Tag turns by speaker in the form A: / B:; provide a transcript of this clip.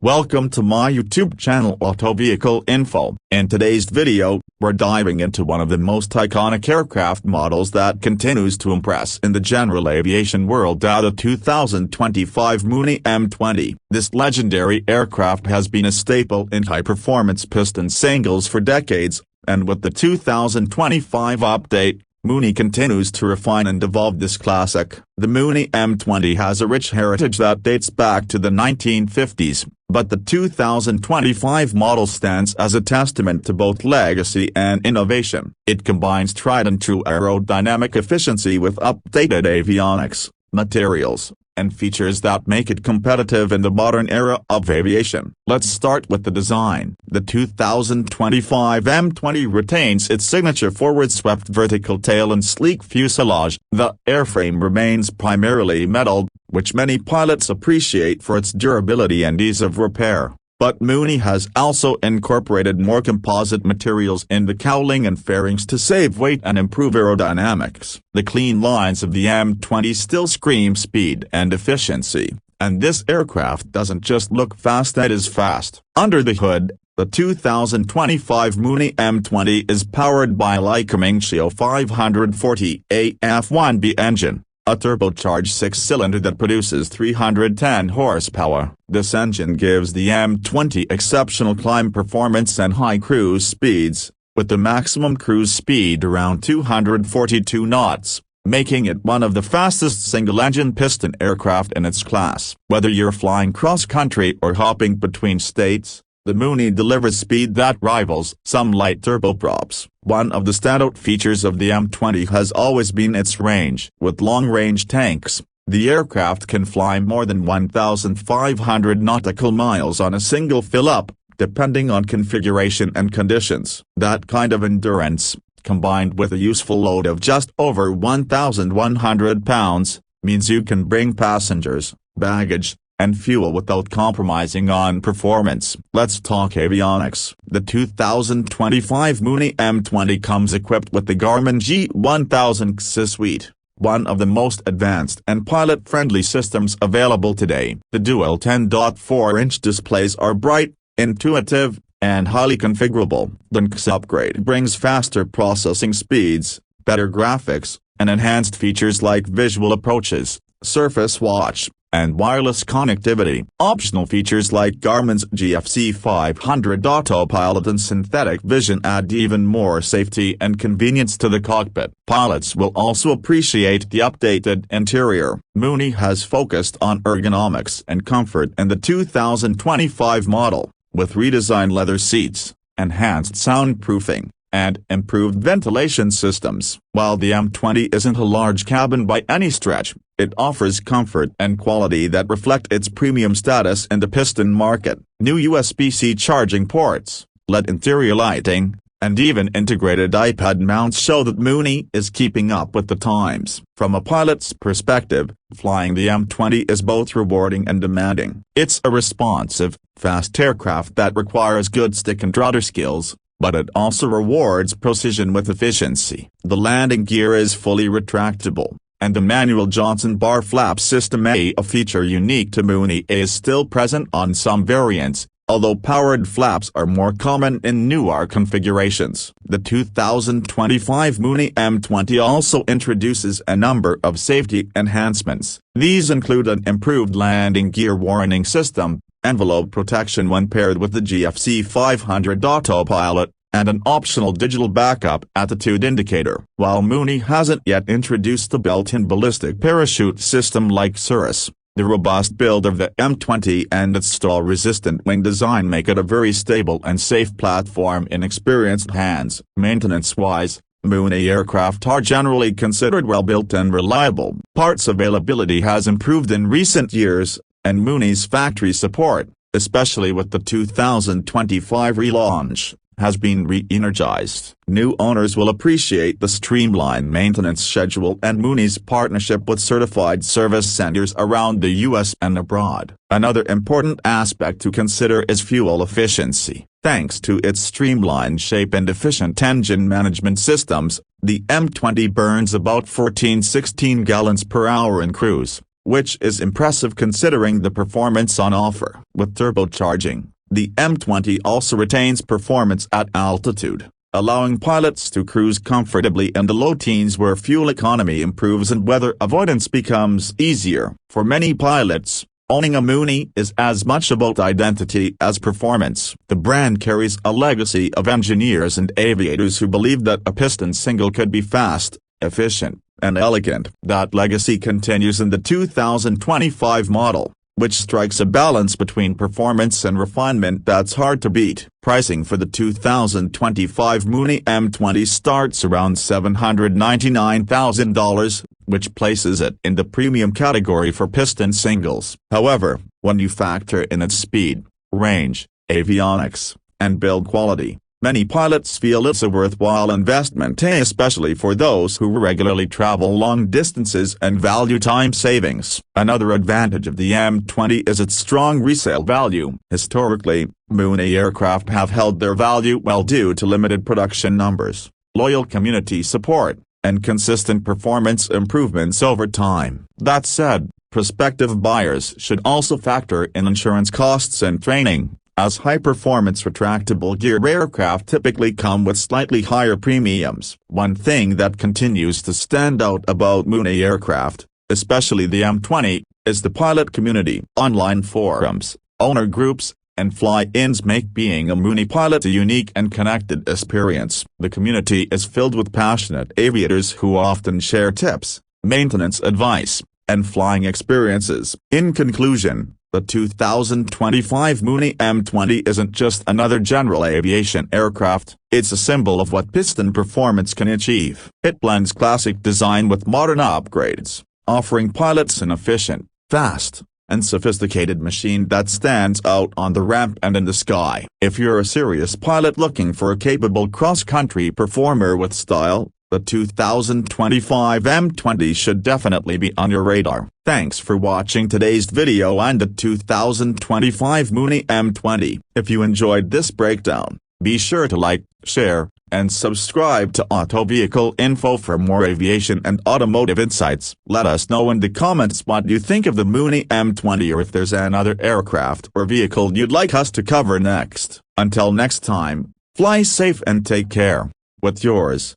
A: Welcome to my YouTube channel Auto Vehicle Info. In today's video, we're diving into one of the most iconic aircraft models that continues to impress in the general aviation world, the 2025 Mooney M20. This legendary aircraft has been a staple in high-performance piston singles for decades, and with the 2025 update, Mooney continues to refine and evolve this classic. The Mooney M20 has a rich heritage that dates back to the 1950s, but the 2025 model stands as a testament to both legacy and innovation. It combines tried-and-true aerodynamic efficiency with updated avionics, materials, and features that make it competitive in the modern era of aviation. Let's start with the design. The 2025 M20 retains its signature forward-swept vertical tail and sleek fuselage. The airframe remains primarily metal, which many pilots appreciate for its durability and ease of repair. But Mooney has also incorporated more composite materials in the cowling and fairings to save weight and improve aerodynamics. The clean lines of the M20 still scream speed and efficiency, and this aircraft doesn't just look fast, it is fast. Under the hood, the 2025 Mooney M20 is powered by a Lycoming 540 F1B engine, a turbocharged six-cylinder that produces 310 horsepower. This engine gives the M20 exceptional climb performance and high cruise speeds, with the maximum cruise speed around 242 knots, making it one of the fastest single-engine piston aircraft in its class. Whether you're flying cross-country or hopping between states, the Mooney delivers speed that rivals some light turboprops. One of the standout features of the M20 has always been its range. With long-range tanks, the aircraft can fly more than 1,500 nautical miles on a single fill-up, depending on configuration and conditions. That kind of endurance, combined with a useful load of just over 1,100 pounds, means you can bring passengers, baggage, and fuel without compromising on performance. Let's talk avionics. The 2025 Mooney M20 comes equipped with the Garmin G1000 XI suite, one of the most advanced and pilot-friendly systems available today. The dual 10.4-inch displays are bright, intuitive, and highly configurable. The XI upgrade brings faster processing speeds, better graphics, and enhanced features like visual approaches, surface watch, and wireless connectivity. Optional features like Garmin's GFC 500 autopilot and synthetic vision add even more safety and convenience to the cockpit. Pilots will also appreciate the updated interior. Mooney has focused on ergonomics and comfort in the 2025 model, with redesigned leather seats, enhanced soundproofing, and improved ventilation systems. While the M20 isn't a large cabin by any stretch, it offers comfort and quality that reflect its premium status in the piston market. New USB-C charging ports, LED interior lighting, and even integrated iPad mounts show that Mooney is keeping up with the times. From a pilot's perspective, flying the M20 is both rewarding and demanding. It's a responsive, fast aircraft that requires good stick and rudder skills, but it also rewards precision with efficiency. The landing gear is fully retractable, and the manual Johnson bar flap system, a feature unique to Mooney, is still present on some variants, although powered flaps are more common in newer configurations. The 2025 Mooney M20 also introduces a number of safety enhancements. These include an improved landing gear warning system, envelope protection when paired with the GFC 500 autopilot, and an optional digital backup attitude indicator. While Mooney hasn't yet introduced the built-in ballistic parachute system like Cirrus, the robust build of the M20 and its stall-resistant wing design make it a very stable and safe platform in experienced hands. Maintenance-wise, Mooney aircraft are generally considered well-built and reliable. Parts availability has improved in recent years, and Mooney's factory support, especially with the 2025 relaunch, has been re-energized. New owners will appreciate the streamlined maintenance schedule and Mooney's partnership with certified service centers around the U.S. and abroad. Another important aspect to consider is fuel efficiency. Thanks to its streamlined shape and efficient engine management systems, the M20 burns about 14–16 gallons per hour in cruise, which is impressive considering the performance on offer. With turbocharging, the M20 also retains performance at altitude, allowing pilots to cruise comfortably in the low teens where fuel economy improves and weather avoidance becomes easier. For many pilots, owning a Mooney is as much about identity as performance. The brand carries a legacy of engineers and aviators who believed that a piston single could be fast, efficient, and elegant. That legacy continues in the 2025 model, which strikes a balance between performance and refinement that's hard to beat. Pricing for the 2025 Mooney M20 starts around $799,000, which places it in the premium category for piston singles. However, when you factor in its speed, range, avionics, and build quality, many pilots feel it's a worthwhile investment, especially for those who regularly travel long distances and value time savings. Another advantage of the M20 is its strong resale value. Historically, Mooney aircraft have held their value well due to limited production numbers, loyal community support, and consistent performance improvements over time. That said, prospective buyers should also factor in insurance costs and training, as high-performance retractable gear aircraft typically come with slightly higher premiums. One thing that continues to stand out about Mooney aircraft, especially the M20, is the pilot community. Online forums, owner groups, and fly-ins make being a Mooney pilot a unique and connected experience. The community is filled with passionate aviators who often share tips, maintenance advice, and flying experiences. In conclusion, the 2025 Mooney M20 isn't just another general aviation aircraft, it's a symbol of what piston performance can achieve. It blends classic design with modern upgrades, offering pilots an efficient, fast, and sophisticated machine that stands out on the ramp and in the sky. If you're a serious pilot looking for a capable cross-country performer with style, the 2025 M20 should definitely be on your radar. Thanks for watching today's video and the 2025 Mooney M20. If you enjoyed this breakdown, be sure to like, share, and subscribe to Auto Vehicle Info for more aviation and automotive insights. Let us know in the comments what you think of the Mooney M20 or if there's another aircraft or vehicle you'd like us to cover next. Until next time, fly safe and take care. With yours,